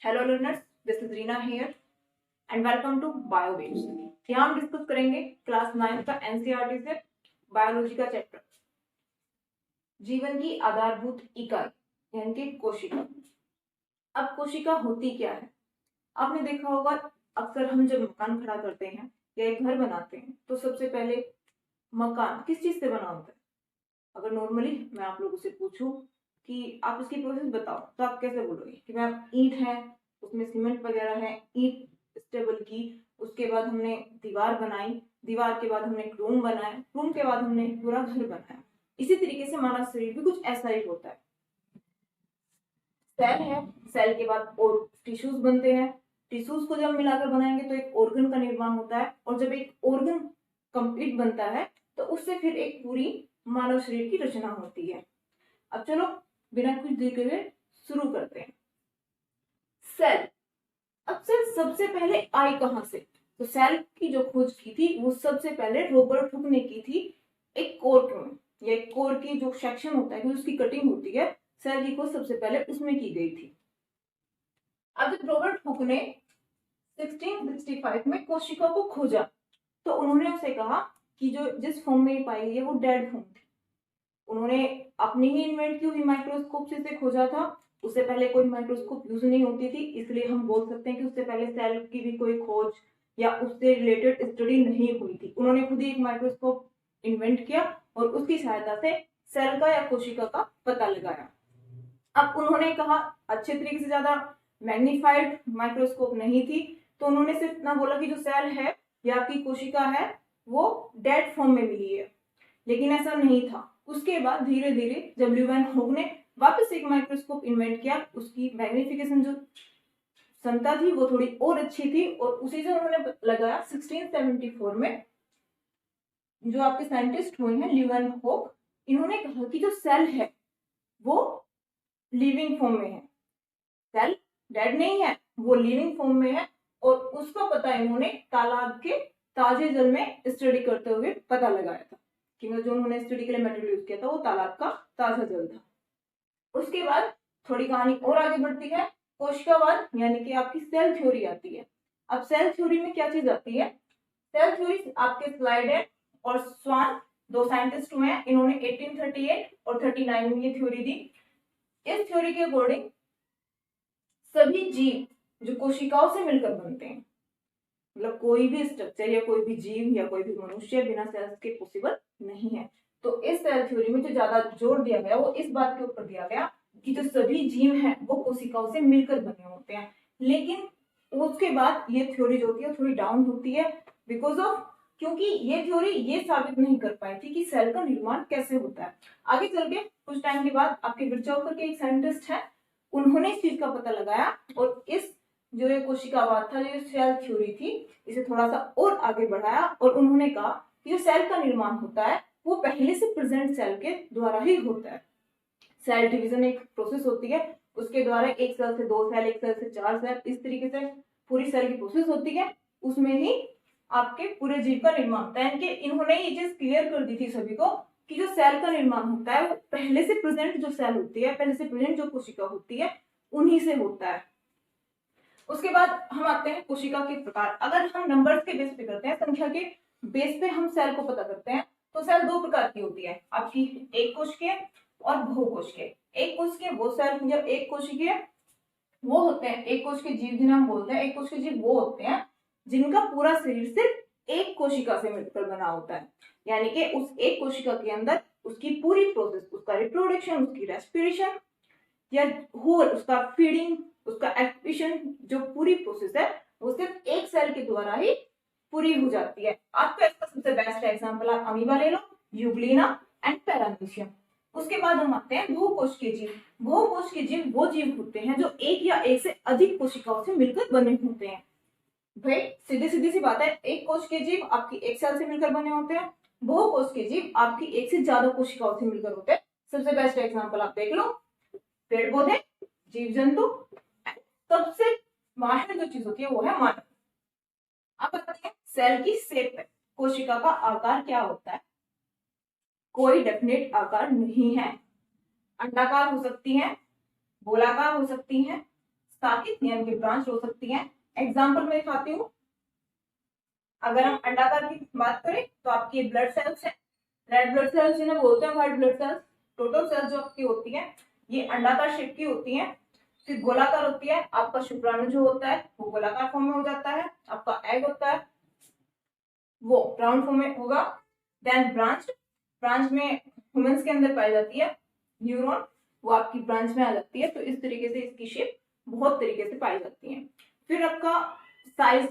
Hello learners, this is Reena here and welcome to Biowaves. यहाँ हम discuss करेंगे class 9 का एनसीईआरटी से बायोलॉजी का चैप्टर जीवन की आधारभूत इकाई यानी कि कोशिका। अब कोशिका होती क्या है? आपने देखा होगा, अक्सर हम जब मकान खड़ा करते हैं या एक घर बनाते हैं तो सबसे पहले मकान किस चीज से बना होता है? अगर नॉर्मली मैं आप लोगों से पूछूं कि आप इसकी प्रोसेस बताओ तो आप कैसे बोलोगे कि मैम ईंट है, उसमें सीमेंट वगैरह है, ईंट स्टेबल की, उसके बाद हमने दीवार बनाई, दीवार के बाद हमने एक रूम बनाया, रूम के बाद हमने पूरा घर बनाया। इसी तरीके से मानव शरीर भी कुछ ऐसा ही होता है। सेल है, सेल के बाद और टिश्यूज बनते हैं, टिश्यूज को जब मिलाकर बनाएंगे तो एक ऑर्गन का निर्माण होता है, और जब एक ऑर्गन कंप्लीट बनता है तो उससे फिर एक पूरी मानव शरीर की रचना होती है। अब चलो बिना कुछ देर के शुरू करते हैं। सेल। अब सेल सबसे पहले आई कहां से? तो सेल की जो खोज की थी वो सबसे पहले रॉबर्ट हुक ने की थी एक कोर में, या एक कोर की जो सेक्शन होता है उसकी कटिंग होती है, सेल की खोज सबसे पहले उसमें की गई थी। अब जब रॉबर्ट हुक ने 1665 में कोशिका को खोजा तो उन्होंने उसे कहा कि जो जिस फॉर्म में पाई गई है वो डेड फॉर्म थी। उन्होंने अपनी ही इन्वेंट की हुई माइक्रोस्कोप से इसे खोजा था। उससे पहले कोई माइक्रोस्कोप यूज नहीं होती थी, इसलिए हम बोल सकते हैं कि उससे पहले सेल की भी कोई खोज या उससे रिलेटेड स्टडी नहीं हुई थी। उन्होंने खुद ही एक माइक्रोस्कोप इन्वेंट किया और उसकी सहायता से सेल का या कोशिका का पता लगाया। अब उन्होंने कहा अच्छे तरीके से, ज्यादा मैग्नीफाइड माइक्रोस्कोप नहीं थी, तो उन्होंने सिर्फ इतना बोला कि जो सेल है या आपकी कोशिका है वो डेड फॉर्म में मिली है, लेकिन ऐसा नहीं था। उसके बाद धीरे धीरे जब ल्यूवेन होग ने वापस एक माइक्रोस्कोप इन्वेंट किया, उसकी मैग्निफिकेशन जो क्षमता थी वो थोड़ी और अच्छी थी, और उसी से उन्होंने लगाया 1674 में। जो आपके साइंटिस्ट हुए हैं ल्यूवेन होग, इन्होंने कहा कि जो सेल है वो लिविंग फॉर्म में है, सेल डेड नहीं है, वो लिविंग फॉर्म में है, और उसका पता इन्होंने तालाब के ताजे जल में स्टडी करते हुए पता लगाया था कि जो उन्होंने स्टडी के लिए मटेरियल यूज किया था वो तालाब का ताजा जल था। उसके बाद थोड़ी कहानी और आगे बढ़ती है, कोशिकावाद यानी कि आपकी सेल थ्योरी आती है। अब सेल थ्योरी में क्या चीज आती है? सेल थ्योरी आपके स्लाइडेन और स्वान दो साइंटिस्ट हुए हैं, इन्होंने 1838 और 39 में ये थ्योरी दी। इस थ्योरी के अकॉर्डिंग सभी जीव जो कोशिकाओं से मिलकर बनते हैं, मतलब कोई भी स्ट्रक्चर या कोई भी जीव या कोई भी मनुष्य बिना सेल्स के पॉसिबल नहीं है। तो इस सेल थ्योरी में जो ज्यादा जोर दिया गया वो इस बात के ऊपर दिया गया कि जो सभी जीव हैं वो कोशिकाओं से मिलकर बने होते हैं। लेकिन उसके बाद ये थ्योरी जो होती है थोड़ी डाउन होती है, बिकॉज ऑफ, क्योंकि ये थ्योरी ये साबित नहीं कर पाई थी कि सेल का निर्माण कैसे होता है। आगे चल के कुछ टाइम के बाद आपके विर्चॉकर के एक साइंटिस्ट है, उन्होंने इस चीज का पता लगाया, और इस जो ये कोशिकावाद था, जो सेल थ्योरी थी, इसे थोड़ा सा और आगे बढ़ाया, और उन्होंने कहा कि जो सेल का निर्माण होता है वो पहले से प्रेजेंट सेल के द्वारा ही होता है। सेल डिवीजन एक प्रोसेस होती है, उसके द्वारा एक सेल से दो सेल, एक सेल से चार सेल, इस तरीके से पूरी सेल की प्रोसेस होती है, उसमें ही आपके पूरे जीव का निर्माण होता है। इनके इन्होंने ये चीज क्लियर कर दी थी सभी को कि जो सेल का निर्माण होता है वो पहले से प्रेजेंट जो सेल होती है, पहले से प्रेजेंट जो कोशिका होती है उन्हीं से होता है। उसके बाद हम आते हैं कोशिका के प्रकार। अगर हम नंबर्स के बेस पे करते हैं, संख्या के बेस पे हम सेल को पता करते हैं, तो सेल दो प्रकार की होती है, आपकी एक कोशिकीय और बहुकोशिकीय। एक कोशिकीय वो सेल, जब एक कोशिकीय वो होते हैं, एक कोशिकीय जीव जिन्हें हम बोलते हैं, एक कोशिकीय जीव वो होते हैं जिनका पूरा शरीर सिर्फ एक कोशिका से मिलकर बना होता है, यानी कि उस एक कोशिका के अंदर उसकी पूरी प्रोसेस, उसका रिप्रोडक्शन, उसकी रेस्पिरेशन या होल उसका फीडिंग, उसका एक्सक्रीशन, जो पूरी प्रोसेस है वो सिर्फ एक सेल के द्वारा ही पूरी हो जाती है। आपका इसका सबसे बेस्ट एग्जांपल आप अमीबा ले लो, यूग्लिना एंड पैरामीशियम। उसके बाद हम आते हैं बहुकोशिकीय जीव। बहुकोशिकीय जीव वो जीव होते हैं जो एक या एक से अधिक कोशिकाओं से मिलकर बने होते हैं। भाई सीधी सीधी सी बात है, एक कोशिकीय जीव आपकी एक सेल से मिलकर बने होते हैं, बहुकोशिकीय जीव आपकी एक से ज्यादा कोशिकाओं से मिलकर होते हैं। सबसे बेस्ट एग्जांपल आप देख लो, पेड़ पौधे, जीव जंतु, सबसे माहिर जो चीज होती है वो है मानव। अब बताते हैं सेल की शेप पे, कोशिका का आकार क्या होता है? कोई डेफिनेट आकार नहीं है। अंडाकार हो सकती है, गोलाकार हो सकती है, शाखित यानी कि ब्रांच हो सकती हैं। एग्जाम्पल में दिखाती हूँ। अगर हम अंडाकार की बात करें तो आपकी ब्लड सेल्स है, रेड ब्लड सेल्स जिन्हें बोलते हैं white blood cells. Total cells जो आपकी होती है ये अंडाकार शेप की होती है। फिर गोलाकार होती है, आपका शुक्राणु जो होता है वो गोलाकार फॉर्म में हो जाता है। आपका एग होता है वो राउंड फॉर्म में होगा। देन ब्रांच, ब्रांच में ह्यूमंस के अंदर पाई जाती है न्यूरॉन, वो आपकी ब्रांच में आ जाती है। तो इस तरीके से इसकी शेप बहुत तरीके से पाई जाती है। फिर आपका साइज,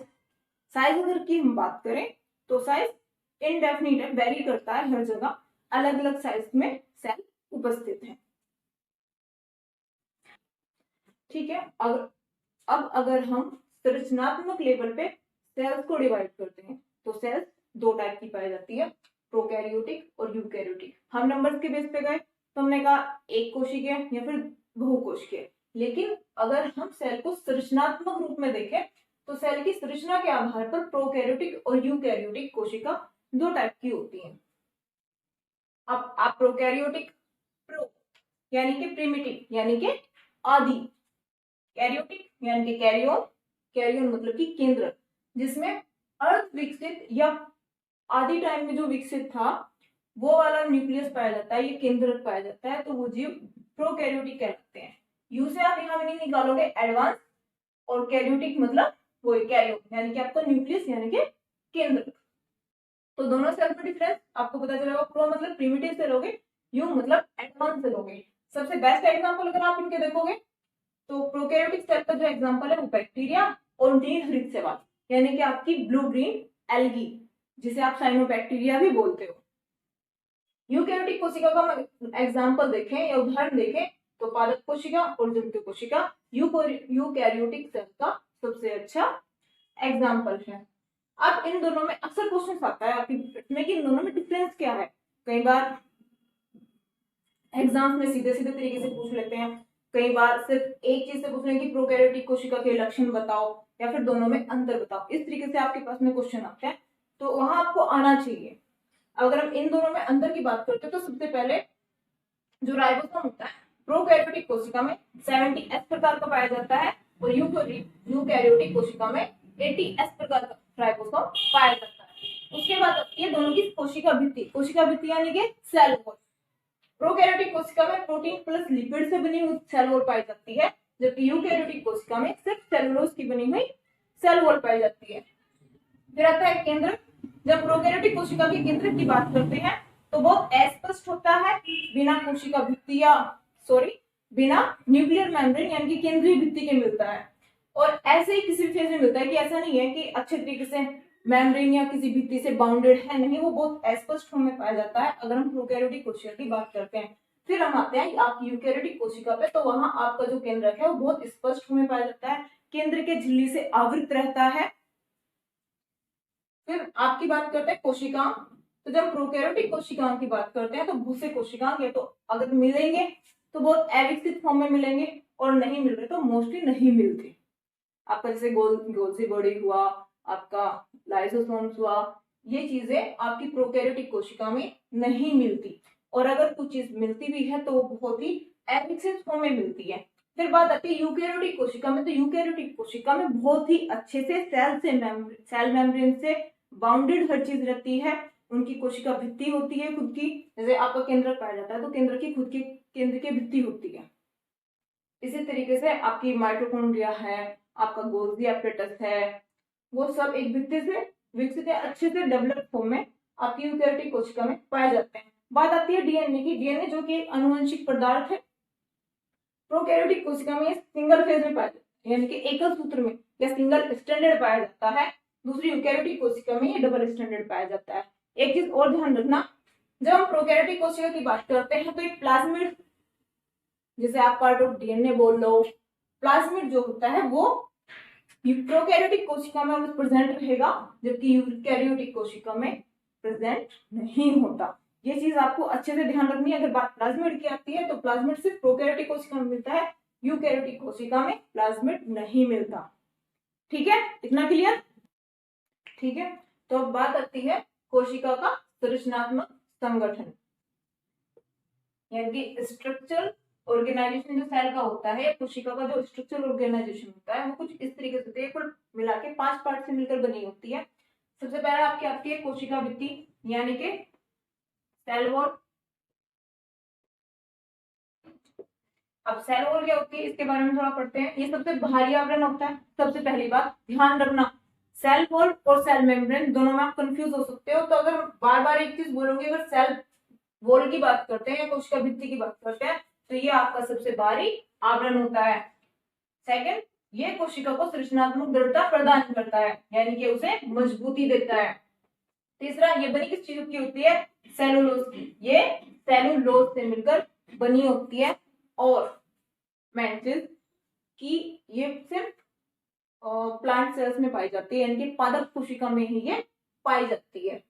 साइज अगर की हम बात करें तो साइज इनडेफिनिट है, वेरी करता है हर जगह, अलग अलग साइज में सेल उपस्थित है। ठीक है। अब अगर हम संरचनात्मक लेवल पे सेल्स को डिवाइड करते हैं तो सेल्स दो टाइप की पाई जाती है, प्रोकैरियोटिक और यूकैरियोटिक। हम नंबर्स के बेस पे गए तो हमने कहा एक कोशिकीय या फिर बहुकोशिकीय, लेकिन अगर हम सेल को संरचनात्मक रूप में देखें तो सेल की संरचना के आधार पर प्रोकैरियोटिक और यूकैरियोटिक कोशिका दो टाइप की होती हैं। अब आप प्रोकैरियोटिक, प्रो यानी कि प्रिमिटिव यानी कि आदि, कैरियोटिक यानी कि कैरियोन, कैरियोन मतलब कि केंद्र, जिसमें अर्ध विकसित या आदि टाइम में जो विकसित था वो वाला न्यूक्लियस पाया जाता है, ये केंद्र पाया जाता है, तो वो जीव प्रोकैरियोटिक कहलाते हैं। यू से आप यहाँ मीनिंग निकालोगे एडवांस, और कैरियोटिक मतलब वो कैरियोन यानी कि आपका न्यूक्लियस यानी कि केंद्र। तो दोनों सेल में डिफरेंस आपको पता चलेगा। प्रो मतलब प्रिमिटिव सेल हो गए, यू मतलब एडवांस सेल हो गए। सबसे बेस्ट एग्जांपल अगर आप इनके देखोगे तो प्रोकैरियोटिक सेल का जो एग्जांपल है वो बैक्टीरिया और नील हरित सेवाल यानी कि आपकी ब्लू ग्रीन एल्गी, जिसे आप साइनोबैक्टीरिया भी बोलते हो। यूकैरियोटिक कोशिका का एग्जांपल देखें या उदाहरण देखें तो पादप कोशिका और जंतु कोशिका यूकैरियोटिक सेल का सबसे अच्छा एग्जांपल है। अब इन दोनों में अक्सर क्वेश्चन आता है आपकी में कि इन दोनों में डिफरेंस क्या है। कई बार एग्जाम में सीधे सीधे तरीके से पूछ लेते हैं, कई बार सिर्फ एक चीज से पूछ रहे हैं कि प्रोकैरियोटिक कोशिका के लक्षण बताओ या फिर दोनों में अंतर बताओ, इस तरीके से आपके पास में क्वेश्चन आते हैं, तो वहां आपको आना चाहिए। अगर हम इन दोनों में अंतर की बात करते हैं तो सबसे पहले जो राइबोसोम होता है प्रोकैरियोटिक कोशिका में 70S प्रकार का पाया जाता है और यूकैरियोटिक कोशिका में 80S प्रकार का राइबोसोम पाया जाता है। उसके बाद आती है दोनों की कोशिका भित्ति, कोशिका भित्ति यानी कि सेल वॉल। प्रोकैरियोटिक कोशिका में प्रोटीन प्लस लिपिड से बनी हुई सेल वॉल पाई जाती है, जबकि यूकैरियोटिक कोशिका में सिर्फ सेलुलोज की बनी हुई सेल वॉल पाई जाती है। फिर आता है केंद्र। जब प्रोकैरियोटिक कोशिका के केंद्र की बात करते हैं तो बहुत अस्पष्ट होता है, बिना कोशिका भित्ति या बिना न्यूक्लियर मेम्ब्रेन यानी कि केंद्रीय भित्ति के मिलता है। और ऐसे ही किसी भी फेज में मिलता है कि ऐसा नहीं है कि अच्छे तरीके से मेम्ब्रेन या किसी भित्ति से बाउंडेड है, नहीं, वो बहुत अस्पष्ट फॉर्म में पाया जाता है अगर हम प्रोकैरियोटिक कोशिका की बात करते हैं। फिर हम आते हैं आपकी यूकैरियोटिक कोशिका पे, तो वहां आपका जो केंद्रक है वो बहुत स्पष्ट फॉर्म में पाया जाता है, केंद्र के झिल्ली से आवृत रहता है। फिर आपकी बात करते हैं कोशिकांग। तो जब प्रोकैरियोटिक कोशिकांग की बात करते हैं तो भूसे कोशिकांग है, तो अगर मिलेंगे तो बहुत अविकसित फॉर्म में मिलेंगे और नहीं मिल रहे तो मोस्टली नहीं मिलते। आपका जैसे गोल्जी बॉडी हुआ, आपका लाइसोसोम्स हुआ, ये चीजें आपकी प्रोकैरियोटिक कोशिका में नहीं मिलती, और अगर कुछ चीज मिलती भी है तो वो बहुत ही अविकसित फॉर्म में मिलती है। फिर बात आती है यूकैरियोटिक कोशिका में। तो यूकैरियोटिक कोशिका में बहुत ही अच्छे से सेल मेम्ब्रेन से बाउंडेड हर चीज रहती है, उनकी कोशिका भित्ति होती है खुद की, जैसे आपका केंद्र पाया जाता है तो केंद्र की खुद की केंद्र की भित्ति होती है। इसी तरीके से आपकी माइटोकॉन्ड्रिया है, आपका गोल्जी एपेटस है, वो सब एक भित्ति से विकसित है, अच्छे से डेवलप फॉर्म में आपकी यूकैरियोटिक कोशिका में पाए जाते हैं। बात आती है डीएनए की। डीएनए जो कि आनुवंशिक पदार्थ है, प्रोकैरियोटिक कोशिका में सिंगल फेज में पाया जाता है यानी कि एकल सूत्र में या सिंगल स्टैंडर्ड पाया जाता है, दूसरी यूकैरियोटिक कोशिका में ये डबल स्टैंडर्ड पाया जाता है। एक चीज और ध्यान रखना, जब हम प्रोकैरियोटिक कोशिका की बात करते हैं तो एक प्लाज्मिड, जैसे आप पार्ट ऑफ डीएनए बोल लो, प्लाज्मिड जो होता है वो प्रोकैरियोटिक कोशिका में प्रेजेंट रहेगा, जबकि यूकैरियोटिक कोशिका में प्रेजेंट नहीं होता। ये चीज आपको अच्छे से ध्यान रखनी है। अगर बात प्लाज्मिड की आती है तो प्लाज्मिड सिर्फ प्रोकैरियोटिक कोशिका में मिलता है, यूकैरियोटिक कोशिका में प्लाज्मिड नहीं मिलता। ठीक है, इतना क्लियर? ठीक है, तो अब बात आती है कोशिका का संरचनात्मक संगठन यानी कि स्ट्रक्चरल ऑर्गेनाइजेशन जो सेल का होता है, कोशिका का जो स्ट्रक्चरल ऑर्गेनाइजेशन होता है वो कुछ इस तरीके से होती है, कुल मिला के 5 पार्ट से मिलकर बनी होती है। सबसे पहले आपकी आती है कोशिका भित्ति यानी कि सेल वॉल। अब सेल वॉल क्या होती है इसके बारे में थोड़ा पढ़ते हैं। ये सबसे बाहरी आवरण होता है। सबसे पहली बात ध्यान रखना, सेल वॉल और सेल मेम्ब्रेन दोनों में आप कंफ्यूज हो सकते हो, तो अगर बार बार एक चीज बोलोगे, अगर सेल वॉल की बात करते हैं या कोशिका भित्ति की बात करते हैं तो ये आपका सबसे बाहरी आवरण होता है। सेकंड, ये कोशिका को सृजनात्मक दृढ़ता प्रदान करता है यानी कि उसे मजबूती देता है। तीसरा, ये बनी किस चीज की होती है? सेलुलोज की। ये सेलुलोज से मिलकर बनी होती है। और मैंटिस की ये सिर्फ प्लांट सेल्स में पाई जाती है यानी कि पादप कोशिका में ही ये पाई जाती है।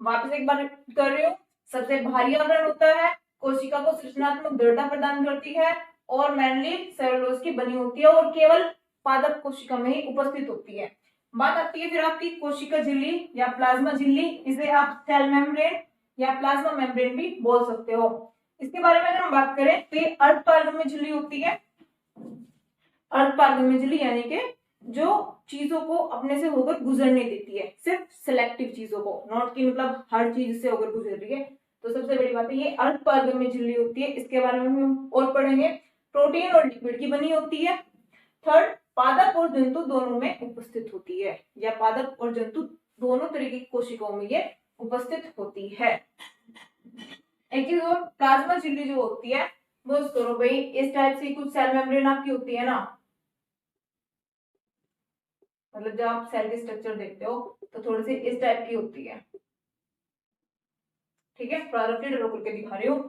वापस एक बार कर रही हूँ, सबसे भारी आवरण होता है, कोशिका को सृजनात्मक दृढ़ता प्रदान करती है और मेनली सेलुलोज की बनी होती है और केवल पादप कोशिका में ही उपस्थित होती है। बात आती है फिर आपकी कोशिका झिल्ली या प्लाज्मा झिल्ली, इसे आप सेल मेम्ब्रेन या प्लाज्मा मेम्ब्रेन भी बोल सकते हो। इसके बारे में अगर हम बात करें तो ये अर्धपारगम्य झिल्ली होती है। अर्धपारगम्य झिल्ली यानी कि जो चीजों को अपने से होकर गुजरने देती है, सिर्फ सिलेक्टिव चीजों को, नॉट की मतलब हर चीज से होकर गुजर रही है। तो सबसे बड़ी बात है ये अर्धपारगम्य झिल्ली होती है। इसके बारे में हम और पढ़ेंगे। प्रोटीन और लिपिड की बनी होती है। थर्ड, पादप और जंतु दोनों में उपस्थित होती है, या पादप और जंतु दोनों तरीके की कोशिकाओं में ये उपस्थित होती है। एक चीज और, प्लाज्मा झिल्ली जो होती है वो करो भाई, इस टाइप से कुछ सेल मेम्ब्रेन आपकी होती है ना, मतलब जब आप सेल के स्ट्रक्चर देखते हो तो थोड़ी सी इस टाइप की होती है। ठीक है, प्रारंभिक ड्रॉ करके दिखा रही हूँ।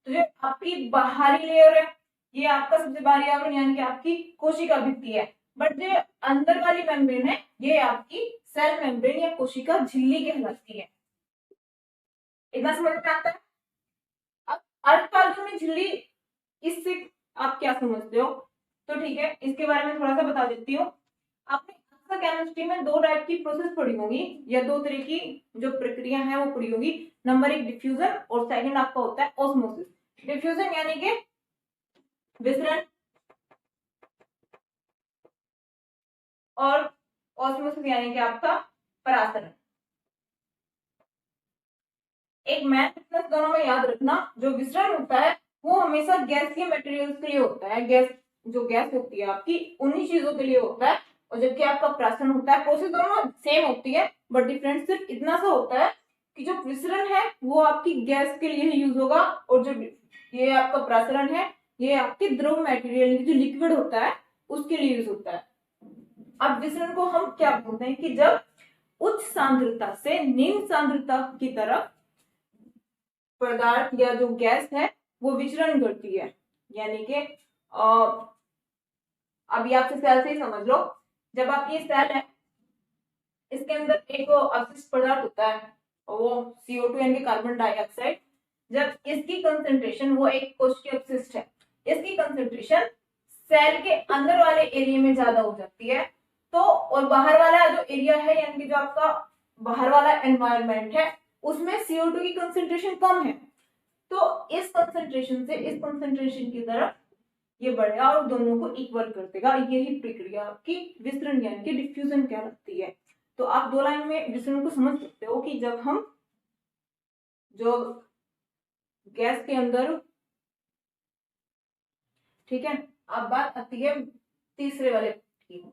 तो जो आपकी बाहरी लेयर है ये आपका सबसे बाहरी आवरण यानी कि आपकी कोशिका भित्ति है, बट जो अंदर वाली मेम्ब्रेन है ये आपकी सेल मेम्ब्रेन या कोशिका झिल्ली कहलाती है। इतना समझ में आता है? अब अर्धपारगम्य झिल्ली, इससे आप क्या समझते हो? तो ठीक है, इसके बारे में थोड़ा सा बता देती हूँ। आपने अक्सर केमिस्ट्री में दो टाइप की प्रोसेस पढ़ी होगी या दो तरह की जो प्रक्रिया है वो पढ़ी होगी। नंबर एक डिफ्यूजन और सेकंड आपका होता है ऑस्मोसिस। डिफ्यूजन यानी कि विसरण और ऑस्मोसिस यानी कि आपका परासरण। एक मैथ फिटनेस दोनों में याद रखना, जो विसरण होता है वो हमेशा गैसीय मटेरियल्स के लिए होता है, गैस जो गैस होती है आपकी उन्हीं चीजों के लिए होता है, और जबकि आपका परासरण होता है, प्रोसेस दोनों सेम होती है बट डिफरेंस सिर्फ इतना सा होता है कि जो विसरण है वो आपकी गैस के लिए यूज होगा और जो ये आपका परासरण है ये आपके द्रव मटेरियल जो लिक्विड होता है उसके लिए यूज होता है। अब विसरण को हम क्या बोलते हैं कि जब उच्च सांद्रता से निम्न सांद्रता की तरफ पदार्थ या जो गैस है वो विचरण करती है, यानी कि अभी आपसे सेल से ही समझ लो, जब आपकी सेल है इसके अंदर एक अवशिष्ट पदार्थ होता है वो CO2 यानी कि कार्बन डाइऑक्साइड। जब इसकी कंसंट्रेशन, वो एक कोश की अपशिष्ट है, इसकी कंसंट्रेशन सेल के अंदर वाले एरिया में ज्यादा हो जाती है तो, और बाहर वाला जो एरिया है यानी कि जो आपका बाहर वाला एनवायरनमेंट है उसमें CO2 की कंसंट्रेशन कम है, तो इस कंसंट्रेशन से इस कंसंट्रेशन की तरफ ये बढ़ेगा और दोनों को इक्वल कर देगा। यही प्रक्रिया की विसरण यानी कि डिफ्यूजन कहलाती है। तो आप दो लाइन में विसरण को समझ सकते हो कि जब हम जो गैस के अंदर, ठीक है, अब बात आती है तीसरे वाले की।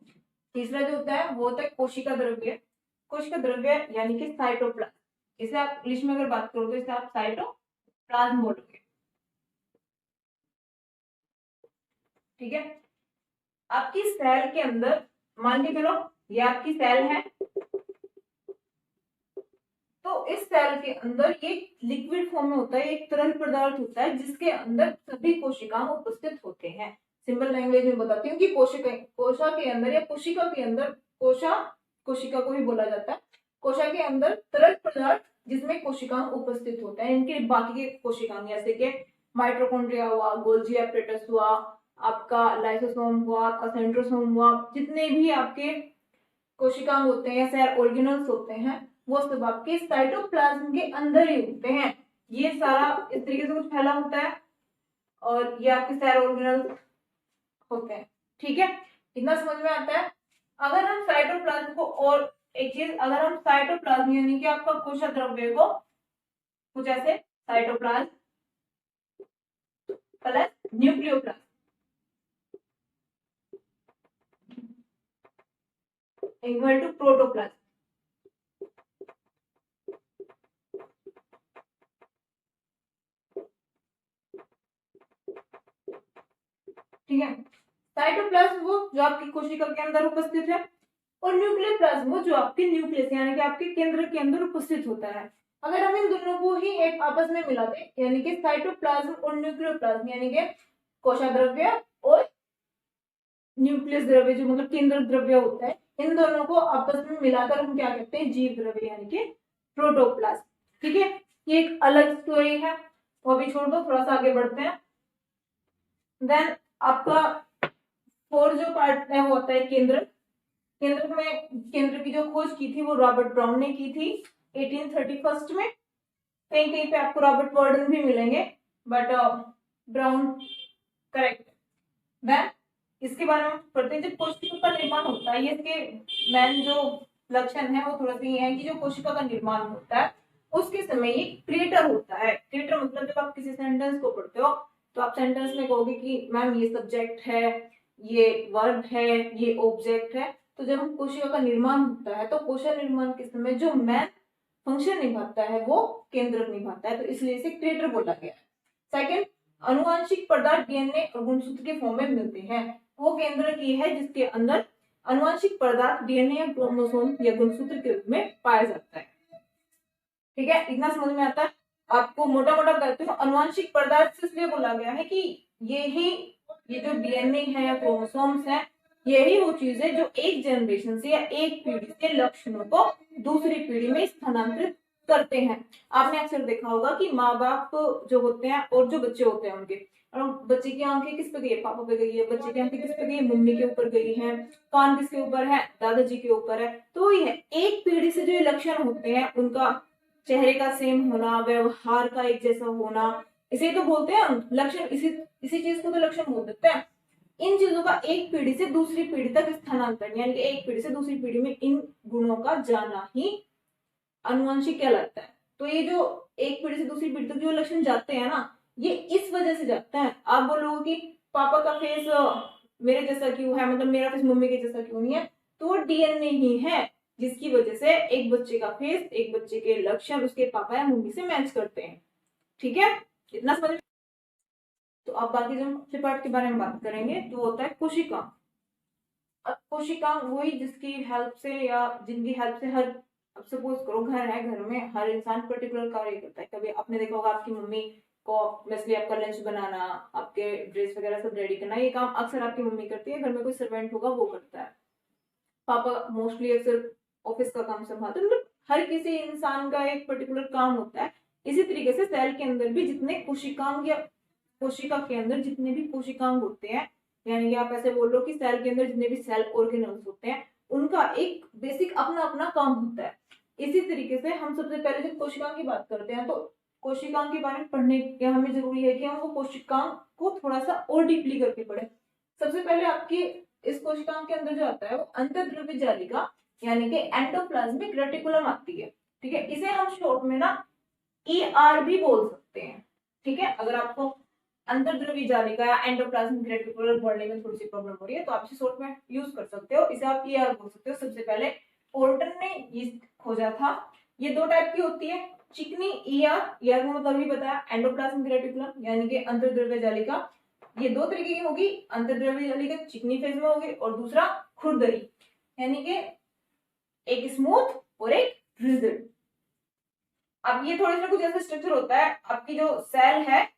तीसरा जो होता है वो होता है कोशिका द्रव्य। कोशिका द्रव्य यानी कि साइटोप्लाज्म, इसे आप इंग्लिश में अगर बात करो तो इसे आप साइटोप्लाज्म बोलोगे। ठीक है, आपकी सेल के अंदर मान के चलो ये आपकी सेल है, तो इस सेल के अंदर ये लिक्विड फॉर्म में होता है, एक तरल पदार्थ होता है जिसके अंदर सभी कोशिकाएं उपस्थित होते हैं। सिंपल लैंग्वेज में बताती हूँ कि कोशा के अंदर या कोशिका के अंदर, कोशिका को भी बोला जाता है, कोशा के अंदर तरल पदार्थ जिसमें कोशिकाएं उपस्थित होते हैं। इनके बाकी के कोशिकाएं जैसे कि माइटोकॉन्ड्रिया हुआ, गोल्जी एपरेटस हुआ, आपका लाइसोसोम हुआ, आपका सेंट्रोसोम हुआ, जितने भी आपके कोशिकाएं होते हैं या सेल ऑर्गेनल्स होते हैं वो सब आपके साइटोप्लाज्म के अंदर ही होते हैं। ये सारा इस तरीके से कुछ फैला होता है। और ये आपके सेल ऑर्गेनल्स होते हैं। ठीक है, इतना समझ में आता है। अगर हम साइटोप्लाज्म को, और एक चीज, अगर हम साइटोप्लाज्म यानी कि आपका कोशिका द्रव्य को कुछ ऐसे, cytoplasm plus nucleoplasm equal to protoplasm. ठीक है, साइटोप्लाज्म वो जो आपकी कोशिका के अंदर उपस्थित है, और न्यूक्लियोप्लाज्म वो जो आपके न्यूक्लियस यानी कि आपके केंद्र के अंदर उपस्थित होता है। अगर हम इन दोनों को ही एक आपस में मिला दें, यानी कि साइटोप्लाज्म और न्यूक्लियोप्लाज्म यानी कि कोशिका द्रव्य और न्यूक्लियस द्रव्य जो मतलब केंद्र द्रव्य होता है, इन दोनों को आपस में मिलाकर हम क्या कहते हैं, जीव द्रव्य यानी कि प्रोटोप्लाज्म। ठीक है, ये एक अलग स्टोरी है, वो अभी छोड़ दो, थोड़ा सा आगे बढ़ते हैं। देन आपका फोर जो पार्ट है वो होता है केंद्र। केंद्र में, केंद्र की जो खोज की थी वो रॉबर्ट ब्राउन ने की थी 1831 में। कहीं कहीं पे आपको रॉबर्ट वर्डन भी मिलेंगे, बट ब्राउन करेक्ट। देन इसके बारे में पढ़ते हैं। जब कोशिका का निर्माण होता है, ये इसके मेन जो लक्षण है वो थोड़ा सा ये है कि जो कोशिका का निर्माण होता है उसके समय ये क्रिएटर होता है। क्रिएटर मतलब जब आप किसी सेंटेंस को पढ़ते हो तो आप सेंटेंस में कहोगे कि मैम ये सब्जेक्ट है, ये वर्ब है, ये ऑब्जेक्ट है। तो जब हम कोशिका का निर्माण होता है तो कोशिका निर्माण के समय जो मैन फंक्शन निभाता है वो केंद्रक निभाता है, तो इसलिए इसे क्रिएटर बोला गया है। सेकंड, अनुवांशिक पदार्थ डीएनए और गुणसूत्र के फॉर्म में मिलते हैं। वो केंद्र की है जिसके अंदर अनुवांशिक पदार्थ डीएनए या क्रोमोसोम या गुणसूत्र के रूप में पाया जाता है। ठीक है, इतना समझ में आता है। आपको मोटा मोटा कहते हो अनुवांशिक पदार्थ इसलिए बोला गया है कि ये जो डीएनए है या क्रोमोसोम्स है, यही वो चीज है जो एक जनरेशन से या एक पीढ़ी से लक्षणों को दूसरी पीढ़ी में स्थानांतरित करते हैं। आपने अक्सर देखा होगा कि माँ बाप जो होते हैं और जो बच्चे होते हैं उनके, और बच्चे की आंखें किस पे गई है, पापा पे गई है, बच्चे की आंखें किस पे गई है, मम्मी के ऊपर गई है, कान किसके ऊपर है, दादाजी के ऊपर है। तो ये एक पीढ़ी से जो ये लक्षण होते हैं, उनका चेहरे का सेम होना, व्यवहार का एक जैसा होना, इसे तो बोलते हैं हम लक्षण। इसी चीज को तो लक्षण बोल देते हैं। इन चीजों का एक पीढ़ी से दूसरी पीढ़ी तक स्थानांतरण, यानी कि एक पीढ़ी से दूसरी पीढ़ी में इन गुणों का जाना ही अनुवांशिक कहलाता है। तो ये जो एक पीढ़ी से दूसरी पीढ़ी तक जो लक्षण जाते हैं ना, ये इस वजह से जाते हैं। आप बोलोगे कि पापा का फेस मेरे जैसा क्यों है, मतलब मेरा फेस मम्मी के जैसा क्यों नहीं है, तो वो डीएनए ही है जिसकी वजह से एक बच्चे का फेस, एक बच्चे के लक्षण उसके पापा या मम्मी से मैच करते हैं। ठीक है, इतना समझ। तो अब बाकी जो मुख्य पार्ट के बारे में बात करेंगे तो होता है कोशिका। अब कोशिका वही जिसकी हेल्प से या जिनकी हेल्प से हर, अब सपोज करो घर है, घर में हर इंसान पर्टिकुलर कार्य करता है। कभी आपने देखा होगा आपकी मम्मी को मोस्टली आपका लंच बनाना, आपके ड्रेस वगैरह सब रेडी करना, ये काम अक्सर आपकी मम्मी करती है। घर में कोई सर्वेंट होगा वो करता है। पापा मोस्टली अक्सर ऑफिस का काम संभालते हैं। मतलब हर किसी इंसान का एक पर्टिकुलर काम होता है। इसी तरीके से सेल के अंदर भी जितने कोशिकांग या कोशिका के अंदर जितने भी कोशिकांग होते हैं, यानी कि आप ऐसे बोल लो कि सेल के अंदर जितने भी सेल ऑर्गेनल्स होते हैं, उनका एक बेसिक अपना अपना काम होता है। इसी तरीके से हम सबसे पहले जब कोशिकांग की बात करते हैं तो कोशिकांग के बारे में पढ़ने के हमें जरूरी है कि हम वो कोशिकांग को थोड़ा सा और डीपली करके पढ़े। सबसे पहले आपकी इस कोशिकांग के अंदर जो आता है वो अंतर्द्रव्य जालिका यानी कि एंडोप्लाज्मिक रेटिकुलम आती है। ठीक है, इसे हम शॉर्ट में ना ER भी बोल सकते हैं। ठीक है, अगर आपको अंतर्द्रव्य जालिका या एंडोप्लाज्मिक रेटिकुलम बोलने में थोड़ी सी प्रॉब्लम हो रही है तो आप इसे शॉर्ट में यूज कर सकते हो, इसे आप ER बोल सकते हो। सबसे पहले पोर्टर ने ये खोजा था। ये दो टाइप की होती है, चिकनी ER, ER का मतलब भी बताया, एंडोप्लाज्मिक रेटिकुलम यानी कि अंतर्द्रव्य जालिका। ये दो तरीके की होगी, अंतर्द्रव्य जालिका चिकनी फेज में होगी और दूसरा खुरदरी यानी कि एक स्मूथ और एक रिजिड। अब ये थोड़ा सा कुछ ऐसा स्ट्रक्चर होता है, आपकी जो सेल है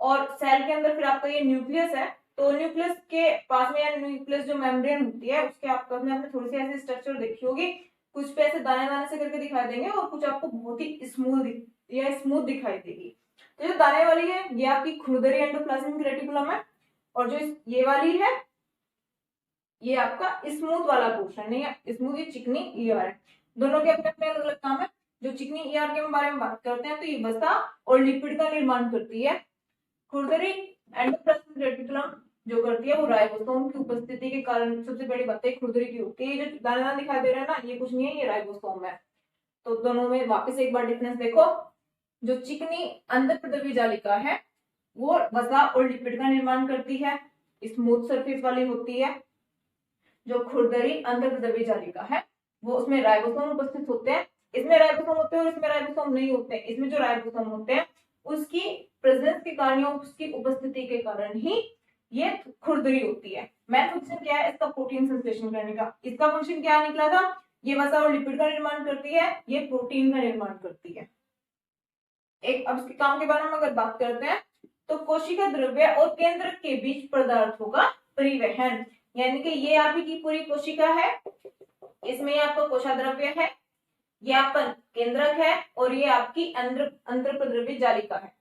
और सेल के अंदर फिर आपका ये न्यूक्लियस है, तो न्यूक्लियस के पास में या न्यूक्लियस जो मेम्ब्रेन होती है उसके आपको में आपने थोड़ी सी ऐसे स्ट्रक्चर देखी होगी, कुछ पे ऐसे दाने दाने से करके दिखाई देंगे और कुछ आपको बहुत ही स्मूथ दिखाई देगी। तो जो दाने वाली है ये आपकी खुरदरी एंडोप्लाज्मिक रेटिकुलम है, और जो ये वाली है ये आपका स्मूथ वाला पोर्शन है, या स्मूथ ये चिकनी ER है। दोनों के अपने अपने अलग अलग काम है। जो चिकनी ER के बारे में बात करते हैं तो ये वसा और लिपिड का निर्माण करती है, खुरदरी एंडोप्लाज्मिक रेटिकुलम जो करती है वो राइबोसोम की उपस्थिति के कारण सबसे बड़ी बात है खुरदरी की होती है। ये जो दाना दिखाई दे रहा है ना, ये कुछ नहीं है, ये राइबोसोम है। तो दोनों में वापस एक बार डिफरेंस देखो। जो चिकनी अंतःप्रद्रव्य जालिका है वो वसा और लिपिड का निर्माण करती है, स्मूथ सरफेस वाली होती है। जो खुरदरी अंतःप्रद्रव्य जालिका है वो उसमें राइबोसोम उपस्थित होते हैं। इसमें राइबोसोम होते हैं और इसमें राइबोसोम नहीं होते हैं। इसमें जो राइबोसोम होते हैं उसकी प्रेजेंस के कारण या उसकी उपस्थिति के कारण ही ये खुरदरी होती है। मेन फंक्शन क्या है इसका? प्रोटीन संश्लेषण करने का। इसका फंक्शन क्या निकला था? ये वसा और लिपिड का निर्माण करती है, ये प्रोटीन का निर्माण करती है। एक अब इसके काम के बारे में अगर बात करते हैं तो कोशिका द्रव्य और केंद्र के बीच पदार्थों का परिवहन, यानी कि ये आपकी पूरी कोशिका है, इसमें आपका कोशाद्रव्य है, ये आपका केंद्रक है और ये आपकी अंतःप्रद्रव्य जालिका है।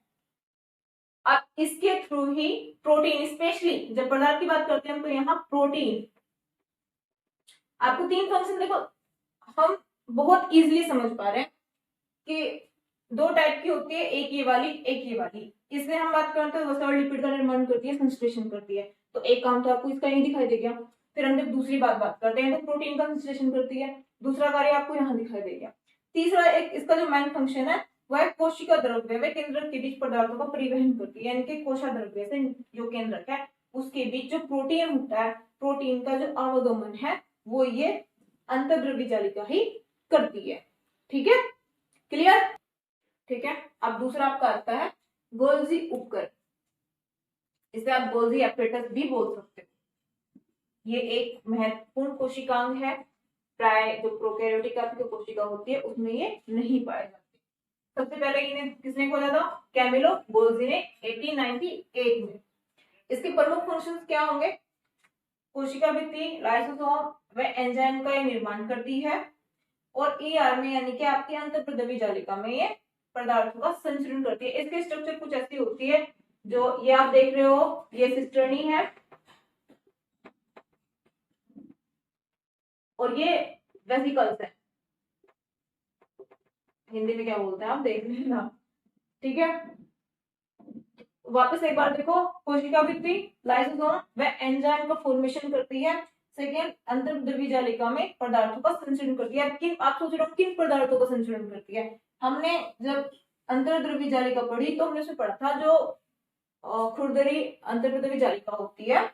अब इसके थ्रू ही प्रोटीन, स्पेशली जब पदार्थ की बात करते हैं तो यहाँ प्रोटीन, आपको तीन फंक्शन देखो हम बहुत इजीली समझ पा रहे हैं कि दो टाइप की होती है, एक ये वाली एक ये वाली। इसमें हम बात करते हैं वसा और लिपिड का निर्माण करती है, संश्लेषण करती है। तो एक काम तो आपको इसका ही दिखाई दे गया। फिर हम जब दूसरी बात करते हैं तो प्रोटीन का संश्लेषण करती है, दूसरा कार्य आपको यहाँ दिखाई दे गया। तीसरा एक इसका जो मेन फंक्शन है वह कोशिका द्रव्य व केंद्रक के बीच पदार्थों का परिवहन करती है, यानी कि कोशाद्रव्य से जो केंद्रक है उसके बीच जो प्रोटीन होता है, प्रोटीन का जो आवागमन है वो ये अंतःद्रव्य जालिका ही करती है। ठीक है, क्लियर? ठीक है, अब दूसरा आपका आता है गोल्जी उपकर। इसे आप गोल्जी एपेटस भी बोल सकते हो। ये एक महत्वपूर्ण कोशिकांग है, प्राय जो प्रोकैरियोटिक आपकी कोशिका होती है उसमें ये नहीं पाए जाते। सबसे पहले इन्हें किसने खोजा था? कैमिलो गोल्जी ने 1898 में। इसके प्रमुख फंक्शंस क्या होंगे? कोशिका भित्ति, लाइसोसोम व एंजाइम का ये निर्माण करती है और ईआर में यानी कि आपकी अंतःप्रद्रव्य जालिका में ये पदार्थों का संचरण करती है। इसके स्ट्रक्चर कुछ ऐसी होती है, जो ये आप देख रहे हो, ये सिस्टर्नी है और ये वेसिकल्स है। हिंदी में क्या बोलते हैं आप देख लेना। ठीक है, वापस एक बार देखो, कोशिका भित्ति, लाइसोसोम व एंजाइम का फॉर्मेशन करती है। सेकेंड, अंतःद्रव्य जालिका में पदार्थों का संचरण करती है। आप सोच रहे हो किन पदार्थों का संचरण करती है? हमने जब अंतःद्रव्य जालिका पढ़ी तो हमने उसमें पढ़ा था जो खुरदरी अंतःद्रव्य जालिका होती है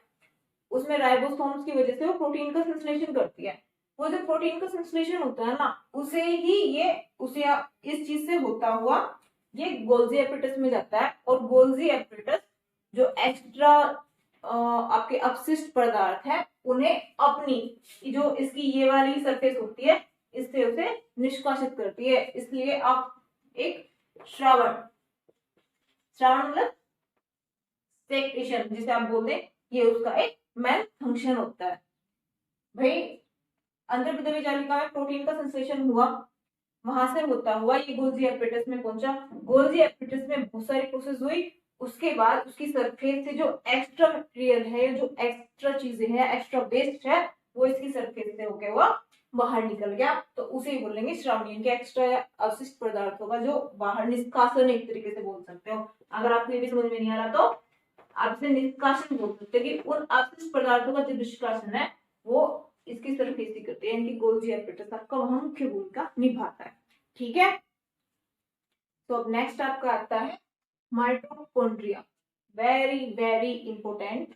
उसमें राइबोसोम्स की वजह से वो प्रोटीन का संश्लेषण करती है। वो जो प्रोटीन का संश्लेषण होता है ना, उसे ही ये इस चीज से होता हुआ ये गोल्जी एपेटस में जाता है और गोल्जी एपेटस जो एक्स्ट्रा आपके अपशिष्ट पदार्थ है उन्हें अपनी जो इसकी ये वाली सरफेस होती है इससे उसे निष्कासित करती है। इसलिए आप एक श्रावण मतलब सेक्रेशन जिसे आप बोलते हैं, ये उसका एक मेन फंक्शन होता है। भाई अंतःप्रद्रव्य जालिका में प्रोटीन का संश्लेषण हुआ, वहां से होता हुआ ये गोल्जी एपेटस में पहुंचा। गोल्जी एपेटस में बहुत सारी प्रोसेस हुई, उसके बाद उसकी सरफेस से जो एक्स्ट्रा मटेरियल है, जो एक्स्ट्रा चीजें हैं, एक्स्ट्रा वेस्ट है, वो इसकी सरफेस से होके हुआ बाहर निकल गया। तो उसे बोलेंगे श्रावणीय के एक्स्ट्रा अवशिष्ट पदार्थों का जो बाहर निष्कासन एक तरीके से बोल सकते हो। अगर आपको ये भी समझ में नहीं आ रहा तो आप इसे निष्कासन बोल सकते हैं कि उन अपशिष्ट पदार्थों का जो निष्कासन है वो इसकी सरफेस ही करती है, यानी कि गोल्जी एपेटस आपका वहां मुख्य भूमिका निभाता है। ठीक है, तो अब नेक्स्ट आपका आता है माइटोकॉन्ड्रिया। Very very important.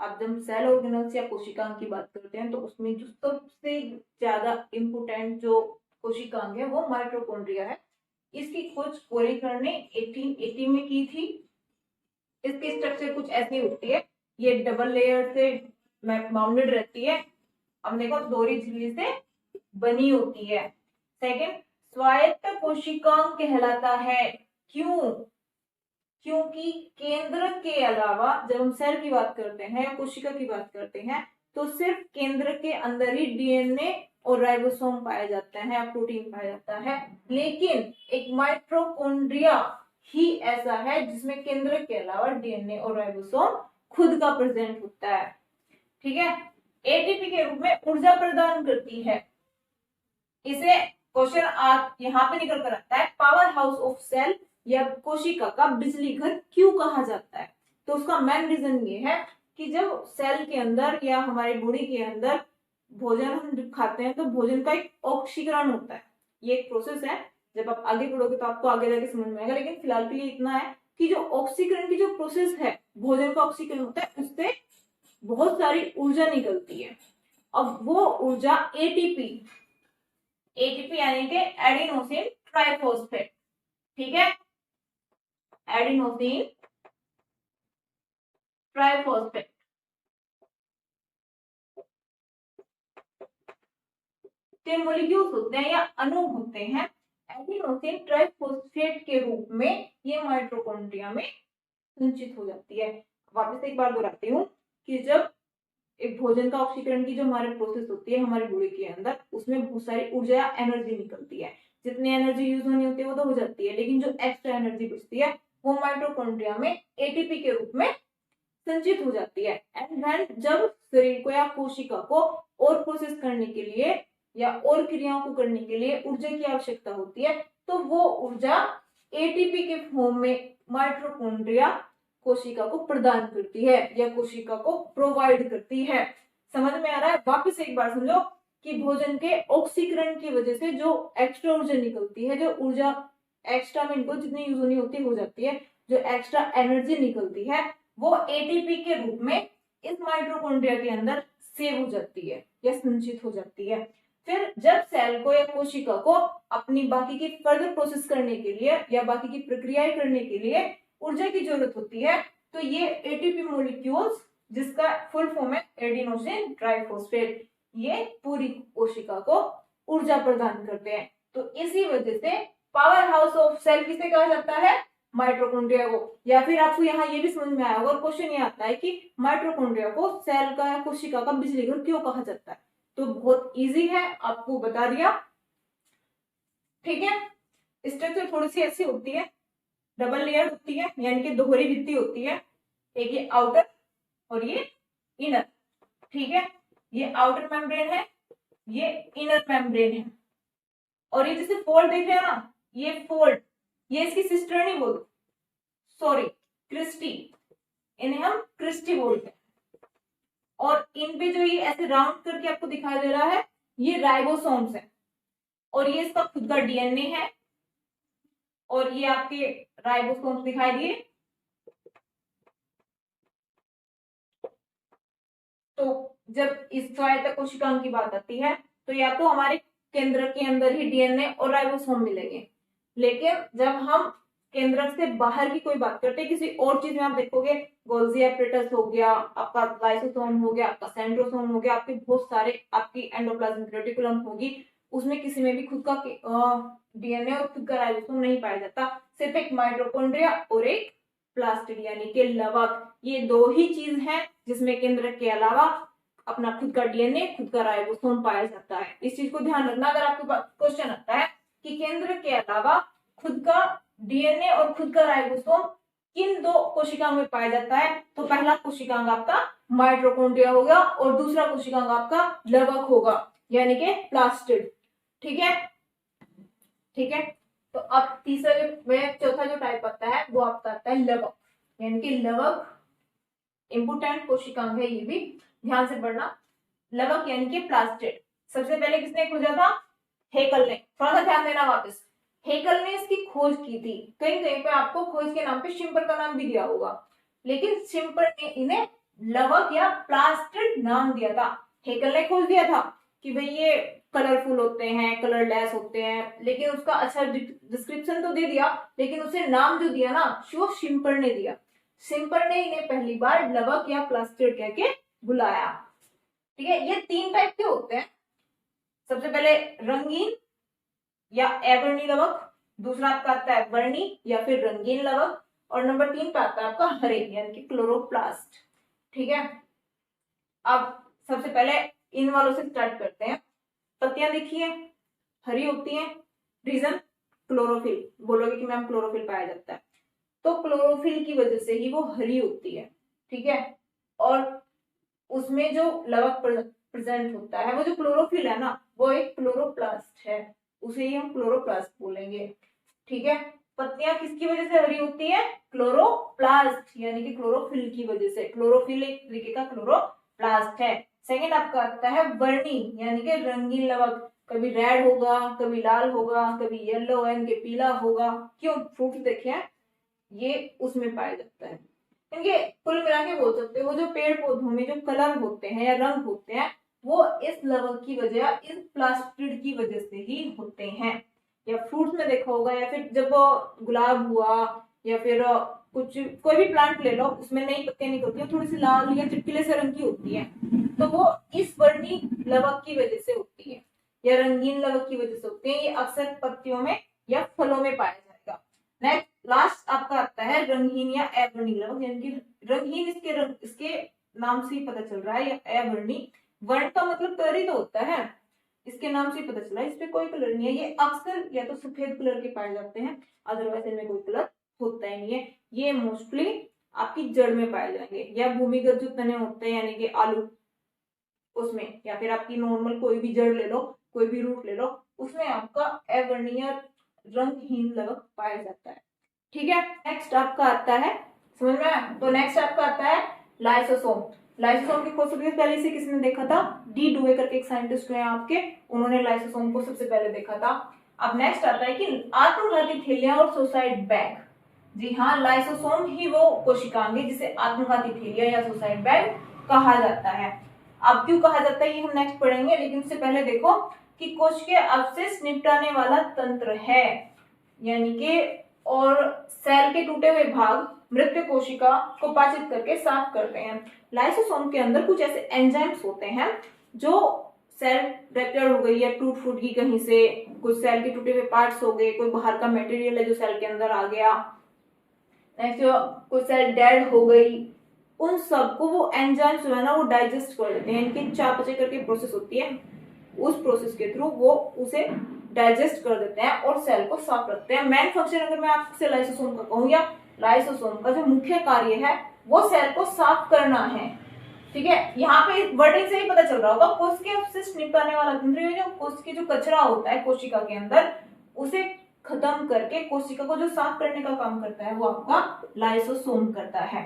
अब जब सेल ऑर्गेनल्स या कोशिकांग की बात करते हैं तो उसमें जो सबसे ज्यादा इंपोर्टेंट जो कोशिकांग है वो माइटोकॉन्ड्रिया है। इसकी खोज कोरेकर ने 1880 में की थी। इसकी स्ट्रक्चर कुछ ऐसी होती है, ये डबल लेयर से माउंटेड रहती है। अब देखो दोहरी झिल्ली से बनी होती है। सेकंड, स्वायत्त कोशिकांग कहलाता है। क्यों? क्योंकि केंद्र के अलावा जब हम सेल की बात करते हैं, कोशिका की बात करते हैं, तो सिर्फ केंद्र के अंदर ही डीएनए और राइबोसोम पाया जाता है, प्रोटीन पाया जाता है। लेकिन एक माइटोकॉन्ड्रिया ही ऐसा है जिसमें केंद्र के अलावा डीएनए और राइबोसोम खुद का प्रेजेंट होता है। ठीक है, एटीपी के रूप में ऊर्जा प्रदान करती है। इसे क्वेश्चन आप यहाँ पे निकल कर आता है, पावर हाउस ऑफ सेल या कोशिका का बिजली घर क्यों कहा जाता है? तो उसका मेन रीजन ये है कि जब सेल के अंदर या हमारी बॉडी के अंदर भोजन हम खाते हैं तो भोजन का एक ऑक्सीकरण होता है। ये एक प्रोसेस है, जब आप आगे बढ़ोगे तो आपको आगे जाके समझ में आएगा, लेकिन फिलहाल के लिए इतना है कि जो ऑक्सीकरण की जो प्रोसेस है, भोजन का ऑक्सीकरण होता है, उससे बहुत सारी ऊर्जा निकलती है। अब वो ऊर्जा एटीपी, एटीपी यानी कि एडिनोसिन ट्राइफॉस्फेट, ठीक है, एडिनोसिन ट्राइफॉस्फेट के मॉलिक्यूल्स होते हैं या अणु होते हैं, एडिनोसिन ट्राइफॉस्फेट के रूप में ये माइटोकॉन्ड्रिया में संचित हो जाती है। वापस एक बार दोहराती हूँ कि जब एक भोजन का ऑक्सीकरण की जो हमारे प्रोसेस होती है हमारी बॉडी के अंदर, उसमें बहुत सारी ऊर्जा या एनर्जी निकलती है। जितनी एनर्जी यूज होनी होती है वो तो हो जाती है, लेकिन जो एक्स्ट्रा एनर्जी बचती है वो माइटोकॉन्ड्रिया में एटीपी के रूप में संचित हो जाती है। एंड देन जब शरीर को या कोशिका को और प्रोसेस करने के लिए या और क्रियाओं को करने के लिए ऊर्जा की आवश्यकता होती है, तो वो ऊर्जा एटीपी के फॉर्म में माइटोकॉन्ड्रिया कोशिका को प्रदान करती है या कोशिका को प्रोवाइड करती है। समझ में आ रहा है? वापस एक बार समझो कि भोजन के ऑक्सीकरण की वजह से जो एक्स्ट्रा ऊर्जा निकलती है, जो ऊर्जा एक्स्ट्रा में इनको जितनी यूज होनी होती हो जाती है, जो एक्स्ट्रा एनर्जी निकलती है वो एटीपी के रूप में इस माइटोकॉन्ड्रिया के अंदर सेव हो जाती है या संचित हो जाती है। फिर जब सेल को या कोशिका को अपनी बाकी की फर्दर प्रोसेस करने के लिए या बाकी की प्रक्रियाएं करने के लिए ऊर्जा की जरूरत होती है, तो ये एटीपी मॉलिक्यूल्स, जिसका फुल फॉर्म है एडिनोसिन ट्राइफॉस्फेट, ये पूरी कोशिका को ऊर्जा प्रदान करते हैं। तो इसी वजह से पावर हाउस ऑफ सेल किसे कहा जाता है? माइटोकॉन्ड्रिया को। या फिर आपको यहाँ ये भी समझ में आया होगा, क्वेश्चन ये आता है कि माइटोकॉन्ड्रिया को सेल का या कोशिका का बिजली घर क्यों कहा जाता है? तो बहुत इजी है, आपको बता दिया, ठीक है। स्ट्रक्चर थोड़ी सी ऐसी होती है, डबल लेयर होती है, यानी कि दोहरी भित्ति होती है, एक ये आउटर और ये इनर, ठीक है। ये आउटर मेम्ब्रेन है, ये इनर मेम्ब्रेन है, और ये जैसे फोल्ड देख रहे हैं ना, ये फोल्ड, ये इसकी सिस्टर नहीं बोलते, सॉरी क्रिस्टी, इन्हें हम क्रिस्टी बोलते हैं। और इन पे जो ये ऐसे राउंड करके आपको दिखाई दे रहा है, ये राइबोसोम्स है, और ये इसका खुद का डीएनए है, और ये आपके राइबोसोम्स दिखाई दिए। तो जब इस स्वायत्त कोशिकाओं की बात आती है तो या तो हमारे केंद्र के अंदर ही डीएनए और राइबोसोम मिलेंगे, लेकिन जब हम केंद्र से बाहर की कोई बात करते हैं, किसी और चीज में आप देखोगे गोल्जी एपरेटस हो गया, आपका लाइसोसोम हो गया, आपका सेंट्रोसोम हो गया, आपके बहुत सारे, आपकी एंडोप्लाज्मिक रेटिकुलम होगी, उसमें किसी में भी खुद का डीएनए और खुद का राइबोसोम नहीं पाया जाता, सिर्फ एक माइटोकॉन्ड्रिया और एक प्लास्टिड यानी कि लवक, ये दो ही चीज है जिसमें केंद्रक के अलावा अपना खुद का डीएनए, खुद का राइबोसोम पाया जाता है। इस चीज को ध्यान रखना, अगर आपके पास क्वेश्चन आता है कि केंद्रक के अलावा खुद का डीएनए और खुद का राइबोसोम किन दो कोशिकाओं में पाया जाता है, तो पहला कोशिकांग आपका माइटोकॉन्ड्रिया होगा और दूसरा कोशिकांग आपका लवक होगा यानी कि प्लास्टिड, ठीक है, ठीक है। तो अब तीसरा चौथा जो टाइप आता है वो आपका आता है लवक, यानी कि लवक इंपोर्टेंट कोशिकांग है, ये भी ध्यान से पढ़ना। लवक यानी कि प्लास्टिड सबसे पहले किसने खोजा था? हेकल ने। थोड़ा सा ध्यान देना वापस, हेकल ने इसकी खोज की थी। कहीं कहीं पे आपको खोज के नाम पे शिम्पर का नाम भी दिया होगा, लेकिन शिम्पर ने इन्हें लवक या प्लास्टिड नाम दिया था। हेकल ने खोज दिया था कि भाई ये कलरफुल होते हैं, कलरलेस होते हैं, लेकिन उसका अच्छा डिस्क्रिप्शन तो दे दिया, लेकिन उसे नाम जो दिया ना वो शिम्पर ने दिया। शिम्पर ने इन्हें पहली बार लवक या प्लास्टिड कह के बुलाया, ठीक है। ये तीन टाइप के होते हैं, सबसे पहले रंगीन या अवर्णी लवक, दूसरा आपका आता है वर्णी या फिर रंगीन लवक, और नंबर 3 पे आता है आपका हरे यानी कि क्लोरोप्लास्ट, ठीक है। अब सबसे पहले इन वालों से स्टार्ट करते हैं। पत्तियां देखिए हरी होती हैं, रीजन क्लोरोफिल, बोलोगे कि मैम क्लोरोफिल पाया जाता है, तो क्लोरोफिल की वजह से ही वो हरी होती है, ठीक है। और उसमें जो लवक प्रेजेंट होता है, वो जो क्लोरोफिल है ना, वो एक क्लोरोप्लास्ट है, उसे ही हम क्लोरोप्लास्ट बोलेंगे, ठीक है। पत्तियां किसकी वजह से हरी होती है? क्लोरोप्लास्ट यानी कि क्लोरोफिल की वजह से। क्लोरोफिल एक तरीके का क्लोरोप्लास्ट है। सेकंड आपका आता है वर्णी यानी कि रंगीन लवक। कभी रेड होगा, कभी लाल होगा, कभी येलो यानी कि पीला होगा। क्यों? फ्रूट देखे हैं, ये उसमें पाया जाता है। इनके कुल मिला के बोल सकते हो, वो जो पेड़ पौधों में जो कलर होते हैं या रंग होते हैं वो इस लवक की वजह, इस प्लास्टिड की वजह से ही होते हैं। या फ्रूट्स में देखा होगा, या फिर जब गुलाब हुआ या फिर कुछ कोई भी प्लांट ले लो, उसमें नई पत्तियां निकलती है, थोड़ी सी लाल या चटकीले से रंग की होती है, तो वो इस वर्णी लवक की वजह से होती है या रंगीन लवक की वजह से होती है। ये अक्सर पत्तियों में या फलों में पाया जाएगा। नेक्स्ट लास्ट आपका आता है रंगहीन या अवर्णी लवक यानी कि रंगहीन, इसके नाम से ही पता चल रहा है। या अवर्णी, वर्ण का मतलब कलर ही तो होता है, इसके नाम से ही पता चला, इसमें कोई कलर नहीं है। ये अक्सर या तो सफेद कलर के पाए जाते हैं, अदरवाइज इनमें कोई कलर होता ही नहीं है। ये मोस्टली आपकी जड़ में पाए जाएंगे या भूमिगत जो तने होते हैं यानी कि आलू उसमें, या फिर आपकी नॉर्मल कोई भी जड़ ले लो, कोई भी रूट ले लो, उसमें आपका अवर्णीय रंगहीन लवक पाया जाता है। ठीक है, नेक्स्ट आपका आता है, समझ में आया? तो नेक्स्ट आपका आता है लाइसोसोम। लाइसोसोम की खोज पहले से किसने देखा था? डी डुवे करके एक साइंटिस्ट हैं आपके, उन्होंने लाइसोसोम को सबसे पहले देखा था। अब नेक्स्ट आता है कि आत्मघाती थैलियां और सुसाइड बैग। जी हाँ, लाइसोसोम ही वो कोशिकांग है जिसे आत्मघाती थैलियां या सुसाइड बैग कहा जाता है। अब क्यों कहा जाता है ये हम नेक्स्ट पढ़ेंगे, लेकिन उससे पहले देखो कि कोशिकीय अवशेष निपटाने वाला तंत्र है, यानी कि और सेल के टूटे हुए भाग मृत कोशिका को पाचित करके साफ करते हैं। लाइसोसोम के अंदर कुछ ऐसे एंजाइम्स होते हैं जो सेल रप्चर हो गई या टूट फूट गई कहीं से, कुछ सेल के टूटे हुए पार्ट्स हो गए, कोई बाहर का मटेरियल है जो सेल के अंदर आ गया, कुछ सेल डेड हो गई, उन सबको वो एंजाइम्स जो है ना वो डाइजेस्ट कर देते हैं। इनकी चयापचय करके प्रोसेस होती है, उस प्रोसेस के थ्रू वो उसे डाइजेस्ट कर देते हैं और सेल को साफ रखते हैं। मेन फंक्शन अगर मैं आपसे लाइसोसोम का कहूँ, या लाइसोसोम का जो मुख्य कार्य है वो सेल को साफ करना है। ठीक है, यहाँ पे वर्डिंग से ही पता चल रहा होगा, कोशिकीय अवशिष्ट निपटाने वाला तंत्र, जो कोशिकीय जो कचरा होता है कोशिका के अंदर उसे खत्म करके कोशिका को जो साफ करने का काम करता है वो आपका लाइसोसोम करता है।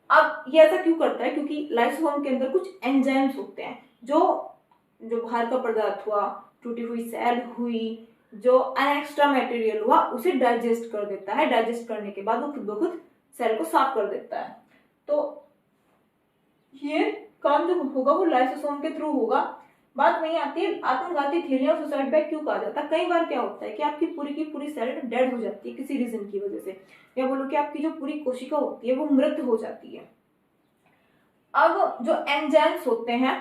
अब ये ऐसा क्यों करता है? क्योंकि लाइसोसोम के अंदर कुछ एंजाइम्स होते हैं जो बाहर का पदार्थ हुआ, टूटी हुई सेल हुई, जो एक्स्ट्रा मटेरियल हुआ, उसे डाइजेस्ट कर देता है। डाइजेस्ट करने के बाद वो खुद ब खुद सेल को साफ कर देता है। तो ये काम जो होगा वो लाइसोसोम के थ्रू होगा। बात वही आती है आत्मघाती थैलियां और सुसाइड बैग क्यों कहा जाता है? कई बार क्या होता है कि आपकी पूरी की पूरी सेल डेड हो जाती है किसी रीजन की वजह से, या बोलो कि आपकी जो पूरी कोशिका होती है वो मृत हो जाती है। अब जो एंजाइम्स होते हैं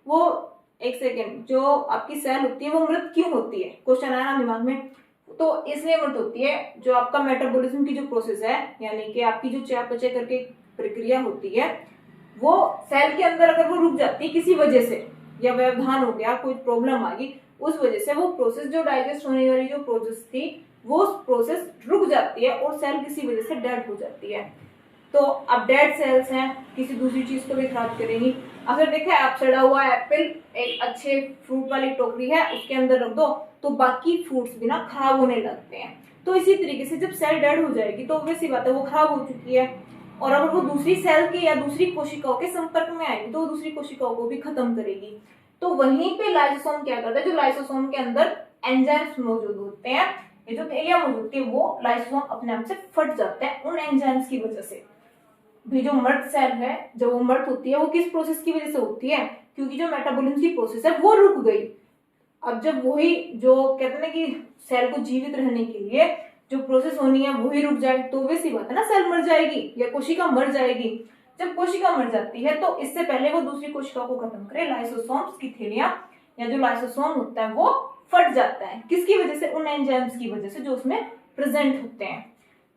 वो, एक सेकेंड, जो आपकी सेल होती है वो मृत क्यों होती है? क्वेश्चन आया ना दिमाग में, तो इसलिए मृत होती है जो आपका मेटाबॉलिज्म की जो प्रोसेस है, यानी कि आपकी जो चयापचय करके प्रक्रिया होती है, वो सेल के अंदर अगर वो रुक जाती है किसी वजह से, या व्यवधान हो गया, कोई प्रॉब्लम आ गई, उस वजह से वो प्रोसेस जो डाइजेस्ट होने वाली जो प्रोसेस थी वो प्रोसेस रुक जाती है और सेल किसी वजह से डेड हो जाती है। तो अब डेड सेल्स हैं, किसी दूसरी चीज को भी खराब करेंगी। अगर देखा है आप, सड़ा हुआ एप्पल एक अच्छे फ्रूट वाली टोकरी है, उसके अंदर रख दो तो बाकी फ्रूट्स भी ना खराब होने लगते हैं। तो इसी तरीके से जब सेल डेड हो जाएगी तो ऑब्वियस सी बात है वो खराब हो चुकी है, और अगर वो दूसरी सेल के या दूसरी कोशिकाओं के संपर्क में आएगी तो दूसरी कोशिकाओं को भी खत्म करेगी। तो वहीं पे लाइसोसोम क्या करता है, जो लाइसोसोम के अंदर एंजाइम्स मौजूद होते हैं, ये जो थैलियां मौजूद होती है, वो लाइसोसोम अपने आप से फट जाते हैं उन एंजाइम्स की वजह से। भी जो मर्द सेल है, जब वो मर्द होती है वो किस प्रोसेस की वजह से होती है? क्योंकि जो मेटाबॉलिज्म की प्रोसेस है वो रुक गई। अब जब वही जो कहते हैं ना कि सेल को जीवित रहने के लिए जो प्रोसेस होनी है वही रुक जाए, तो वैसी बात है ना, सेल मर जाएगी या कोशिका मर जाएगी। जब कोशिका मर जाती है तो इससे पहले वो दूसरी कोशिका को खत्म करे, लाइसोसोम्स की थैलियां या जो लाइसोसोम होता है वो फट जाता है। किसकी वजह से? उन एंजाइम्स की वजह से जो उसमें प्रेजेंट होते हैं।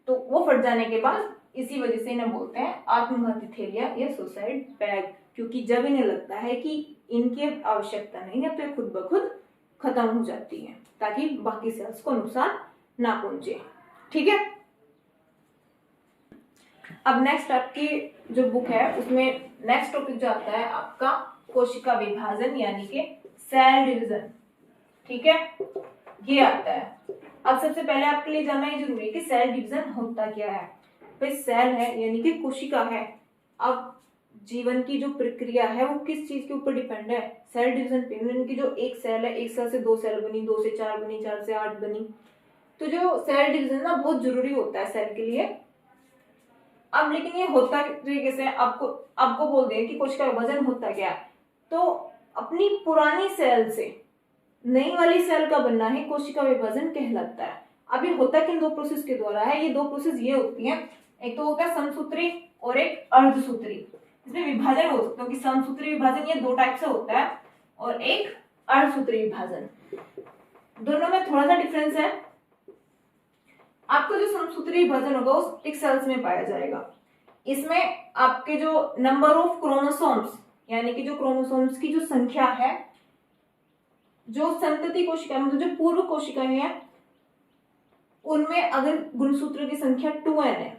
तो वो फट जाने के बाद इसी वजह से इन्हें बोलते हैं आत्मघाती थैलियां या सुसाइड बैग, क्योंकि जब इन्हें लगता है कि इनकी आवश्यकता नहीं है तो ये खुद ब खुद खत्म हो जाती है ताकि बाकी सेल्स को नुकसान ना पहुंचे। ठीक है, अब नेक्स्ट आपकी जो बुक है उसमें नेक्स्ट टॉपिक जो आता है आपका कोशिका विभाजन यानी कि सेल डिवीजन। ठीक है, ये आता है। अब सबसे पहले आपके लिए जानना ये जरूरी है कि सेल डिवीजन होता क्या है। भाई सेल है यानी कि कोशिका है। अब जीवन की जो प्रक्रिया है वो किस चीज के ऊपर डिपेंड है, सेल डिवीजन पे। यानी कि जो एक सेल है, एक सेल से 2 सेल बनी, 2 से 4 बनी, 4 से 8 बनी। तो जो सेल डिवीजन ना बहुत जरूरी होता है सेल के लिए। अब लेकिन ये होता तरीके से आपको बोल दें कि कोशिका विभाजन होता क्या है, तो अपनी पुरानी सेल से नई वाली सेल का बनना है कोशिका विभाजन कहलाता है। अब ये होता किन दो प्रोसेस के द्वारा है, ये दो प्रोसेस ये होती हैं, एक तो होता है समसूत्री और एक अर्धसूत्री। इसमें विभाजन हो सकता है कि समसूत्री विभाजन ये 2 टाइप से होता है और एक अर्धसूत्री विभाजन। दोनों में थोड़ा सा डिफरेंस है। आपको जो समसूत्री विभाजन होगा वो स्टिक सेल्स में पाया जाएगा। इसमें आपके जो नंबर ऑफ क्रोमोसोम्स यानी कि जो क्रोमोसोम्स की जो संख्या है, जो संतति कोशिका मतलब जो पूर्व कोशिकाएं हैं उनमें अगर गुणसूत्र की संख्या 2n है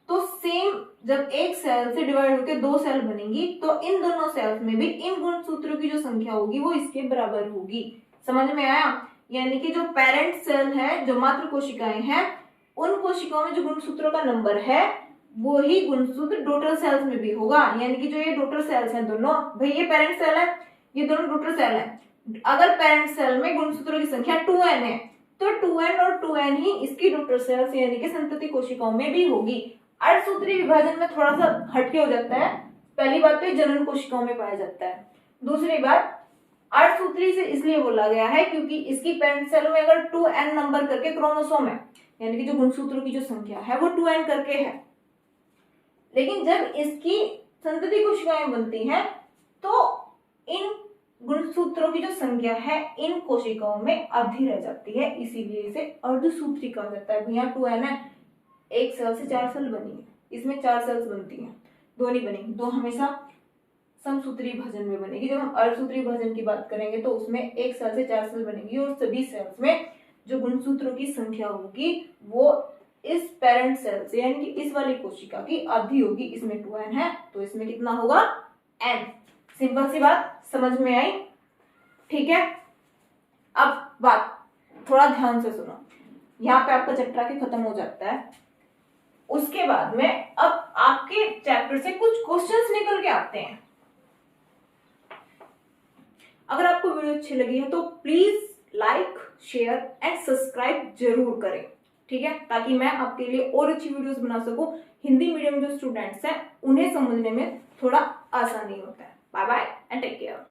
तो सेम जब एक सेल से डिवाइड होकर 2 सेल बनेंगी तो इन दोनों सेल्स में भी इन गुणसूत्रों की जो संख्या होगी वो इसके बराबर होगी। समझ में आया? यानी कि जो पेरेंट सेल है, जो मातृ कोशिकाएं हैं, उन कोशिकाओं में जो गुणसूत्रों का नंबर है वो ही गुणसूत्र डॉटर सेल्स में भी होगा। यानी कि जो ये डॉटर सेल्स हैं दोनों, भाई ये पेरेंट सेल है, ये दोनों डॉटर सेल है। अगर पेरेंट सेल में गुणसूत्रों की संख्या 2n है तो 2n और 2n ही इसकी डॉटर सेल्स यानी कि संतति कोशिकाओं में भी होगी। अर्धसूत्री विभाजन में थोड़ा सा हटके हो जाता है। पहली बात तो ये जनन कोशिकाओं में पाया जाता है। दूसरी बात, अर्धसूत्री से इसलिए बोला गया है क्योंकि इसकी पेरेंट सेल में अगर 2n नंबर करके क्रोमोसोम है यानी कि जो गुणसूत्रों की जो संख्या है वो 2n करके है, लेकिन जब इसकी संतति कोशिकाएं बनती हैं तो इन गुणसूत्रों की जो संख्या है इन कोशिकाओं में आधी रह जाती है, इसीलिए इसे अर्धसूत्री कहा जाता है। भैया 2n है, एक सेल से 4 सेल बनी है, इसमें 4 सेल्स बनती हैं, 2 नहीं बनेगी, 2 हमेशा समसूत्री विभाजन में बनेगी। जब हम अर्धसूत्री विभाजन की बात करेंगे तो उसमें एक सेल से 4 सेल बनेगी और सभी सेल्स में जो गुणसूत्रों की संख्या होगी वो इस पेरेंट सेल से यानी कि इस वाली कोशिका की आधी होगी। इसमें 2n है तो इसमें कितना होगा, n। सिंपल सी बात, समझ में आई? ठीक है। अब बात थोड़ा ध्यान से सुनो, यहाँ पे आपका चैप्टर आके खत्म हो जाता है। उसके बाद में अब आपके चैप्टर से कुछ क्वेश्चंस निकल के आते हैं। अगर आपको वीडियो अच्छी लगी है तो please like, share and subscribe जरूर करें, ठीक है, ताकि मैं आपके लिए और अच्छी वीडियोस बना सकूं। हिंदी मीडियम जो स्टूडेंट्स हैं उन्हें समझने में थोड़ा आसानी होता है। Bye bye and take care.